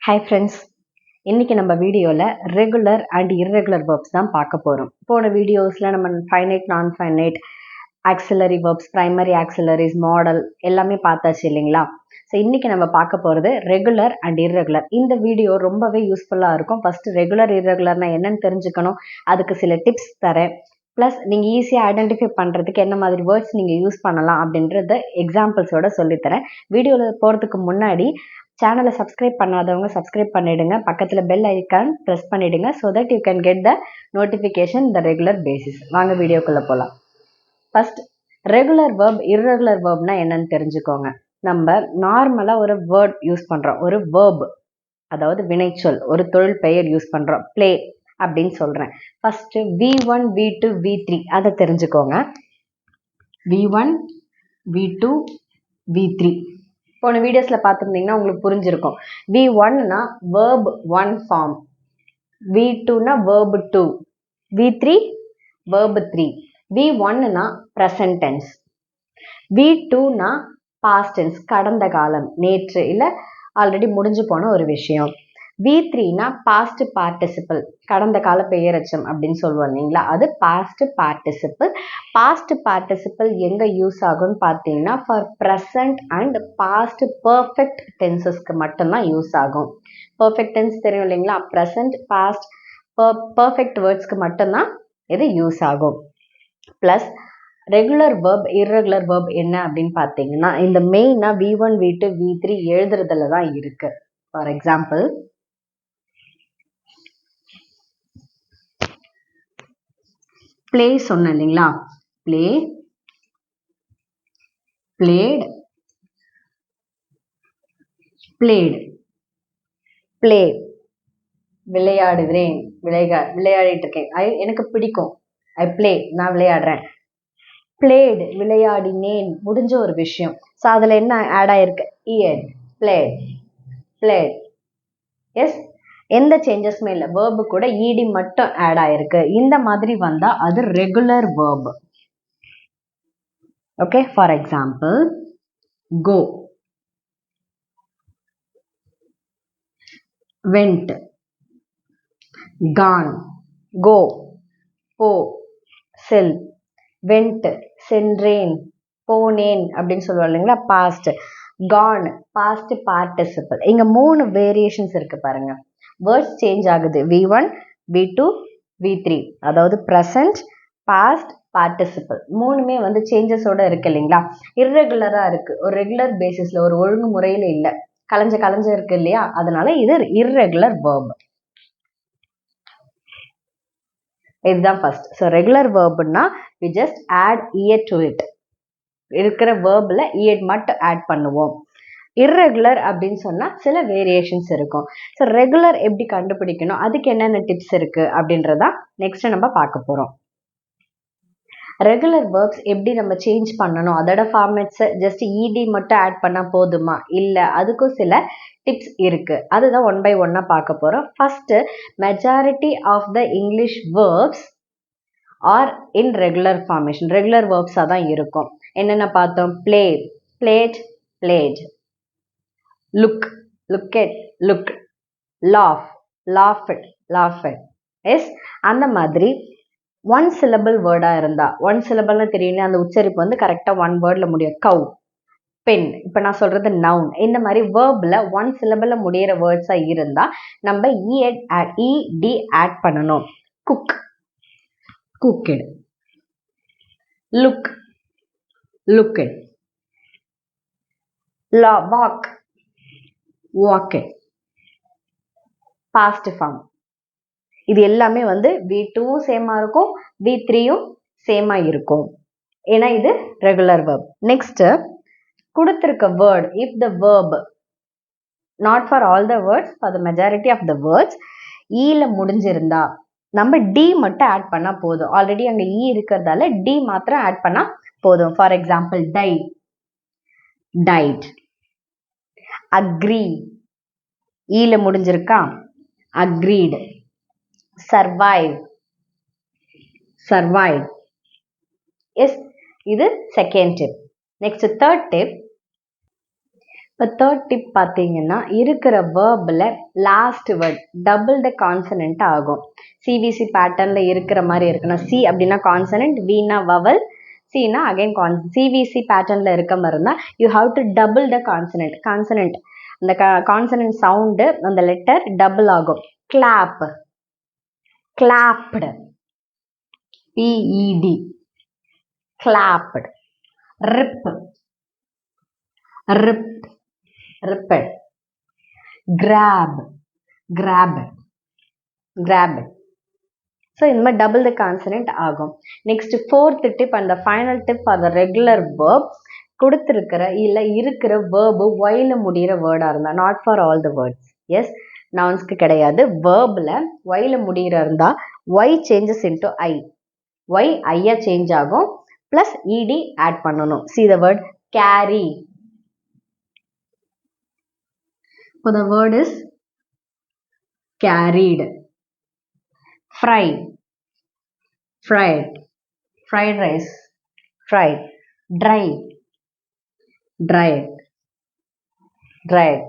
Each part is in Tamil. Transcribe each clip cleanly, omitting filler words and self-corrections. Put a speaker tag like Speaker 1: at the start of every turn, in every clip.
Speaker 1: ஹாய் ஃப்ரெண்ட்ஸ், இன்னைக்கு நம்ம வீடியோவில் ரெகுலர் அண்ட் இர்ரெகுலர் verbs தான் பார்க்க போகிறோம். போன வீடியோஸில் நம்ம ஃபைனைட் நான் finite auxiliary verbs, primary ஆக்சிலரிஸ், model எல்லாமே பார்த்தாச்சு இல்லைங்களா? ஸோ இன்னைக்கு நம்ம பார்க்க போகிறது ரெகுலர் அண்ட் இர்ரெகுலர். இந்த வீடியோ ரொம்பவே யூஸ்ஃபுல்லாக இருக்கும். ஃபஸ்ட்டு ரெகுலர் இர்ரெகுலர்னா என்னன்னு தெரிஞ்சுக்கணும், அதுக்கு சில டிப்ஸ் தரேன். ப்ளஸ் நீங்கள் ஈஸியாக ஐடென்டிஃபை பண்ணுறதுக்கு என்ன மாதிரி வேர்ட்ஸ் நீங்கள் யூஸ் பண்ணலாம் அப்படின்றத எக்ஸாம்பிள்ஸோட சொல்லித்தரேன். வீடியோவில் போகிறதுக்கு முன்னாடி சேனலை சப்ஸ்கிரைப் பண்ணாதவங்க சப்ஸ்கிரைப் பண்ணிடுங்க, பக்கத்தில் பெல் ஐக்கான் ப்ரெஸ் பண்ணிடுங்க, so that you can get the notification the regular basis. வாங்க வீடியோக்குள்ளே போகலாம். ஃபர்ஸ்ட், ரெகுலர் வேர்ப் இர்ரெகுலர் வேர்ப்னா என்னன்னு தெரிஞ்சுக்கோங்க. நம்ம நார்மலாக ஒரு வேர்ட் யூஸ் பண்ணுறோம், ஒரு வேர்ப் அதாவது வினைச்சொல், ஒரு தொழில் பெயர் யூஸ் பண்ணுறோம், ப்ளே அப்படின்னு சொல்கிறேன். ஃபஸ்ட்டு V1 V2 V3 அதை தெரிஞ்சுக்கோங்க. V1 V2 V3 போன வீடியோஸில் பார்த்துருந்தீங்கன்னா உங்களுக்கு புரிஞ்சிருக்கும். V1னா வேர்ப் 1 ஃபார்ம், V2னா வேர்ப் 2, V3 வேர்ப் 3. V1னா ப்ரெசன்ட் டென்ஸ், V2னா பாஸ்ட் டென்ஸ், கடந்த காலம், நேற்று இல்லை ஆல்ரெடி முடிஞ்சு போன ஒரு விஷயம். V3னா பாஸ்ட் பார்ட்டிசிபிள், கடந்த கால பெயரச்சம் அப்படின்னு சொல்லுவோம் இல்லைங்களா, அது பாஸ்ட் பார்ட்டிசிபிள். பாஸ்ட் பார்ட்டிசிபிள் எங்கே யூஸ் ஆகும்னு பார்த்தீங்கன்னா for present and past perfect டென்சஸ்க்கு மட்டும்தான் யூஸ் ஆகும். பர்ஃபெக்ட் டென்ஸ் தெரியும் இல்லைங்களா, ப்ரெசன்ட் பாஸ்ட் பர்ஃபெக்ட் வேர்ட்ஸ்க்கு மட்டும்தான் இது யூஸ் ஆகும். Plus regular verb irregular verb என்ன அப்படின்னு பார்த்தீங்கன்னா இந்த மெயினாக V1 V2 V3 எழுதுறதுல தான் இருக்கு. ஃபார் எக்ஸாம்பிள், ப்ளே சொன்னேன் இல்லைங்களா, ப்ளே, பிளேட், பிளேடு, பிளே விளையாடுகிறேன், விளையாடிட்டு இருக்கேன், எனக்கு பிடிக்கும், ஐ பிளே நான் விளையாடுறேன். பிளேடு விளையாடினேன், முடிஞ்ச ஒரு விஷயம். ஸோ அதில் என்ன ஆட் ஆயிருக்கு, இயர், பிளேட், பிளேட். எஸ், எந்த சேஞ்சஸுமே இல்லை, வேர்பு கூட ஈடி மட்டும் ஆட் ஆயிருக்கு. இந்த மாதிரி வந்தா அது regular verb. Okay, for example, go, went, gone, go, போ, செல், went, சென்றேன், போனேன் அப்படின்னு சொல்லுவோம் இல்லைங்களா, பாஸ்ட். gone, past participle. இங்க 3 வேரியேஷன்ஸ் இருக்கு பாருங்க. வேர்ட்ஸ் சேஞ்ச் ஆகுது, V1 V2 V3, அதாவது ப்ரெசன்ட் பாஸ்ட் பார்ட்டிசிபிள் மூணுமே வந்து சேஞ்சஸோட இருக்கு இல்லைங்களா. இர்ரெகுலரா இருக்கு, ஒரு ரெகுலர் பேசிஸ்ல, ஒரு ஒழுங்கு முறையில இல்லை, கலைஞ்ச இருக்கு இல்லையா, அதனால இது இர்ரெகுலர் வேர்ப். இதுதான் ஃபர்ஸ்ட். ஸோ ரெகுலர் வேர்ப்னா we just add ed to it, இருக்கிற வேர்ப்ல ed மட்டும் ஆட் பண்ணுவோம். இர்ரெகுலர் அப்படின்னு சொன்னா சில வேரியேஷன்ஸ் இருக்கும். ஸோ ரெகுலர் எப்படி கண்டுபிடிக்கணும், அதுக்கு என்னென்ன டிப்ஸ் இருக்கு அப்படின்றதா நெக்ஸ்ட் நம்ம பார்க்க போறோம். ரெகுலர் வேர்ப்ஸ் எப்படி நம்ம சேஞ்ச் பண்ணணும், அதோட ஃபார்மேட்ஸ் ஜஸ்ட் இடி மட்டும் ஆட் பண்ணா போதுமா, இல்லை அதுக்கும் சில டிப்ஸ் இருக்கு. அதுதான் ஒன் பை ஒன்னா பார்க்க போறோம். First, majority of the English verbs are in regular formation, regular வேர்ப்ஸா தான் இருக்கும். என்னென்ன பார்த்தோம், play, played, played, look, looked, look, laugh, laughed, laughed. Yes, அந்த மாதிரி ஒன் சிலபிள் வேர்டா இருந்தா, ஒன் சிலபிள்னு தெரியும், அந்த உச்சரிப்பு வந்து கரெக்டா ஒன் வேர்ட்ல முடியும். கவ், பென், இப்ப நான் சொல்றது நவுன். இந்த மாதிரி வேர்ப்ல ஒன் சிலபிள்ல முடியிற வேர்ட்ஸா இருந்தா நம்ம இடி ஆட் பண்ணணும். Cook, cooked, look, looked, walk, walked, past form. இது எல்லாமே வந்து V2வும் சேமா இருக்கும், V3யும் சேமா இருக்கும், ஏன்னா இது ரெகுலர் வேர்ப். நெக்ஸ்ட், கொடுத்திருக்க word, if the verb not for all the words, for the majority of the words ஈல முடிஞ்சிருந்தா நம்ம டி மட்டும் ஆட் பண்ணா போதும். ஆல்ரெடி அங்க இ இருக்கிறதால டி மாத்திரம் ஆட் பண்ணா போதும். For example, die, died, agree, ஈல முடிஞ்சிருக்கா, அக்ரீடு, survive, survive. எஸ், இது second tip. Next, third tip, இப்போ தேர்ட் டிப் பார்த்தீங்கன்னா இருக்கிற வேர்பில் last word double the consonant ஆகும். சிபிசி பேட்டர்னில் இருக்கிற மாதிரி இருக்குன்னா சி அப்படின்னா கான்சனன்ட், வினா வவல், சினா அகைன் சிபிசி பேட்டர்னில் இருக்க மாதிரி இருந்தால் you have to double the consonant அந்த கான்சனன்ட் சவுண்டு அந்த லெட்டர் டபுள் ஆகும். Clap, clapped, P E D, clapped. Rip, rip, ripped. Crop, crop, crop. So இந்த மாதிரி டபுள் த கான்சனன்ட் ஆகும். Next fourth tip and the final tip for the regular verb. கொடுத்துருக்கிற இல்லை இருக்கிற வேர்பு ஒய்ல முடிகிற வேர்டாக இருந்தால், not for all the words, yes நவுன்ஸ்க்கு கிடையாது, வேர்பில் ஒய்ல முடிகிற இருந்தால் Y changes into I, Y ஐயா சேஞ்ச் ஆகும், ப்ளஸ் இடி ஆட் பண்ணணும். See the word carry. So the word is carried. Fry, fried, fried rice, fried. Dry, dried, dried.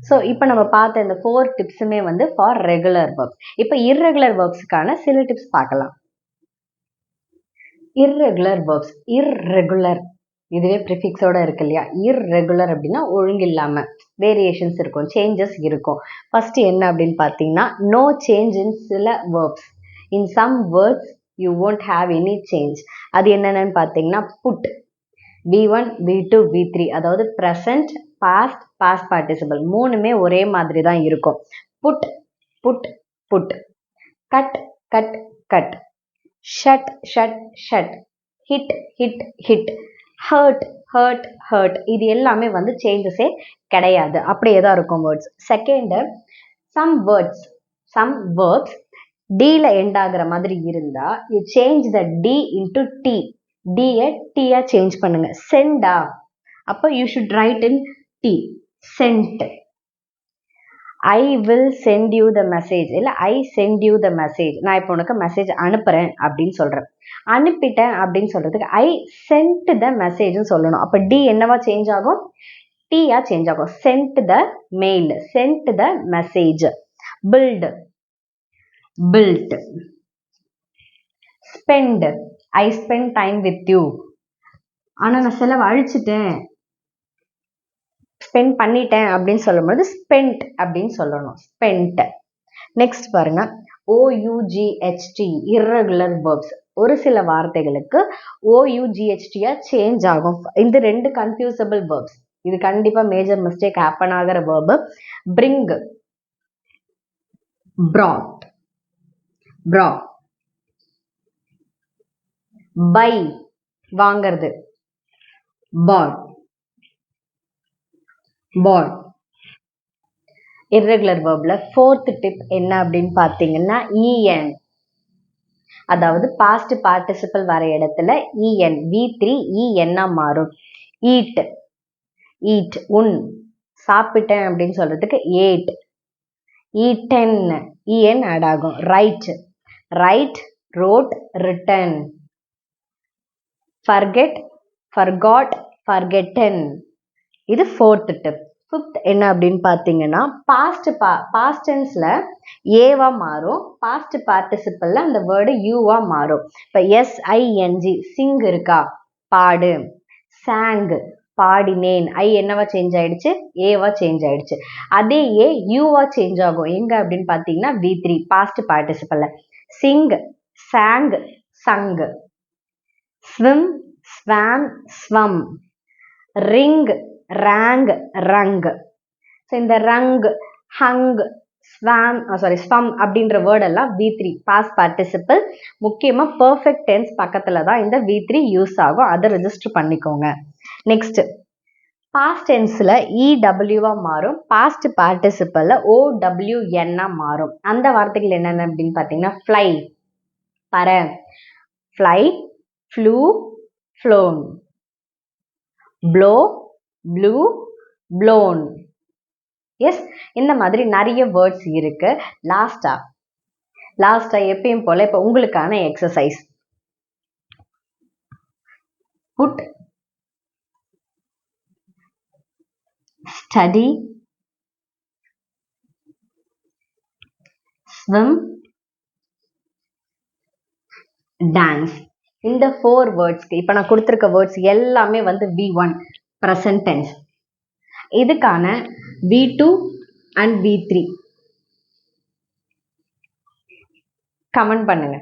Speaker 1: So இப்போ நம்ம பார்த்த இந்த 4 டிப்ஸுமே வந்து ஃபார் ரெகுலர் வேர்ப்ஸ். இப்போ இர்ரெகுலர் வேர்ப்ஸுக்கான சில டிப்ஸ் பார்க்கலாம். இர்ரெகுலர் வேர்ப்ஸ், இர்ரெகுலர் இதுவே ப்ரிஃபிக்ஸோட இருக்கு இல்லையா. இர்ரெகுலர் அப்படின்னா ஒழுங்கு இல்லாமல், வேரியேஷன்ஸ் இருக்கும், சேஞ்சஸ் இருக்கும். ஃபர்ஸ்ட் என்ன அப்படின்னு பார்த்தீங்கன்னா, நோ சேஞ்ச் இன் சில verbs. In some words you won't have any change. அது என்னென்னு பார்த்தீங்கன்னா, புட், V1, V2, V3, அதாவது ப்ரெசன்ட், பாஸ்ட், பாஸ்ட் பார்ட்டிசிபிள் மூணுமே ஒரே மாதிரி தான் இருக்கும். Put, put, put. Cut, cut, cut. Shut, shut, shut. Hit, hit, hit. Hurt, hurt, hurt. இது எல்லாமே வந்து சேஞ்சஸே கிடையாது, அப்படியே தான் இருக்கும் வேர்ட்ஸ். செகண்டு, சம் வேர்ட்ஸ் டியில் எண்ட் ஆகிற மாதிரி இருந்தால் you change the D into T, டியை டீயா சேஞ்ச் பண்ணுங்க. சென்டா, அப்போ you should write in T, sent. I will sent you the message, இல்லை I sent you the message, நான் இப்போ உனக்கு மெசேஜ் அனுப்புகிறேன் அப்படின்னு சொல்கிறேன். அனுப்பிட்டேன் அப்படின்னு சொல்கிறதுக்கு ஐ சென்ட் த மெசேஜ்னு சொல்லணும். அப்போ டி என்னவா சேஞ்ச் ஆகும், டீயா சேஞ்ச் ஆகும். Sent the mail, sent the message. Build, built. Spend, I spend time with you, ஆனால் நான் செலவு அழிச்சிட்டேன், ஸ்பெண்ட் பண்ணிட்டேன் அப்படின்னு சொல்லும்போது ஸ்பெண்ட் அப்படின்னு சொல்லணும், ஸ்பெண்ட். நெக்ஸ்ட் பாருங்க, ஓயூஜிஹெச்டி இர்ரெகுலர் வேர்ப்ஸ். ஒரு சில வார்த்தைகளுக்கு ஓயூஜிஹெச்டியா சேஞ்ச் ஆகும். இந்த ரெண்டு கன்ஃபியூசபிள் வேர்ப்ஸ், இது கண்டிப்பா மேஜர் மிஸ்டேக் ஹேப்பன் ஆகிற verb. Bring, brought, brought. Buy, வாங்கிறது, bought, bought. இர்ரெகுலர் வேர்ப்ல ஃபோர்த் டிப் என்ன அப்படின்னு பார்த்தீங்கன்னா, en, அதாவது பாஸ்ட் பார்ட்டிசிபிள் வர இடத்துல en, V3 en மாறும். ஈட், ஈட், உன், சாப்பிட்டேன் அப்படின்னு சொல்றதுக்கு ஏட், ஈட்டன், en ஆட் ஆகும். Write, write, wrote, written. forget, forgot, forgotten. இது ஃபோர்த் டிப். ஃபிஃப்த் என்ன அப்படின்னு பார்த்தீங்கன்னா, பாஸ்ட் டென்ஸ்ல ஏவா மாறும், பாஸ்ட் பார்ட்டிசிபிள்ல அந்த வேர்டு யூவா மாறும். இப்போ SING, சிங் இருக்கா, பாடு. சாங், பாடினேன், ஐ என்னவா சேஞ்ச் ஆயிடுச்சு, ஏவா சேஞ்ச் ஆயிடுச்சு. அதே ஏ யூவா சேஞ்ச் ஆகும் எங்க அப்படின்னு பார்த்தீங்கன்னா V3 பாஸ்ட் பார்ட்டிசிபிள்ல. Sing, sang, sung. Swim, swam, swum. Ring, rang, rung. So இந்த ரங், ஹங், ஸ்வாம் ஸ்வம் அப்படின்ற வேர்டெல்லாம் V3 பாஸ்ட் பார்ட்டிசிபிள். முக்கியமாக பர்ஃபெக்ட் டென்ஸ் பக்கத்தில் தான் இந்த V3 யூஸ் ஆகும், அதை ரெஜிஸ்டர் பண்ணிக்கோங்க. நெக்ஸ்ட், பாஸ்ட் டென்ஸில் EWவா மாறும், பாஸ்ட் பார்ட்டிசிபிளில் OWNஆ மாறும். அந்த வார்த்தைகள் என்னென்ன அப்படின்னு பார்த்தீங்கன்னா, ஃப்ளை, பற, fly, flew, flown. blow, blew, blown. Yes, இந்த மாதிரி நிறைய வேர்ட்ஸ் இருக்கு. லாஸ்டா எப்பயும் போல இப்போ உங்களுக்கான exercise. Put, study, swim, dance. இந்த 4 வேர்ட்ஸ்க்கு இப்போ நான் கொடுத்துருக்க வேர்ட்ஸ் எல்லாமே வந்து V1 ப்ரெசன்ட் டென்ஸ். இதுக்கான V2 அண்ட் V3 கமெண்ட் பண்ணுங்க.